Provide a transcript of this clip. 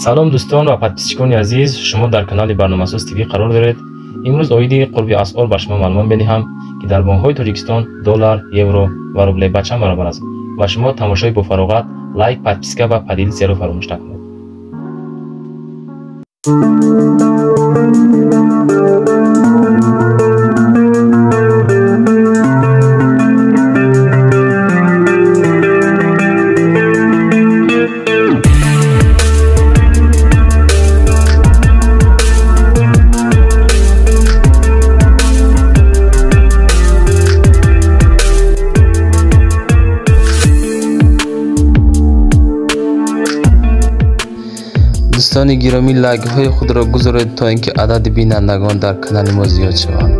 سلام دوستان و پادپیسچکان عزیز، شما در کانال برنامه‌ساز تیوی قرار دارید. امروز عاید قربی اسعار به شما معلومات بدهم که در بانک‌های تاجیکستان دلار، یورو و روبل به چند برابر است و شما تماشای با فراغت لایک، پادپیسکا و پدیل رو فراموش نکنید. دوستان گرامی، لایک های خود را گذارید تا اینکه عدد بینندگان در کانال ما زیاد شود.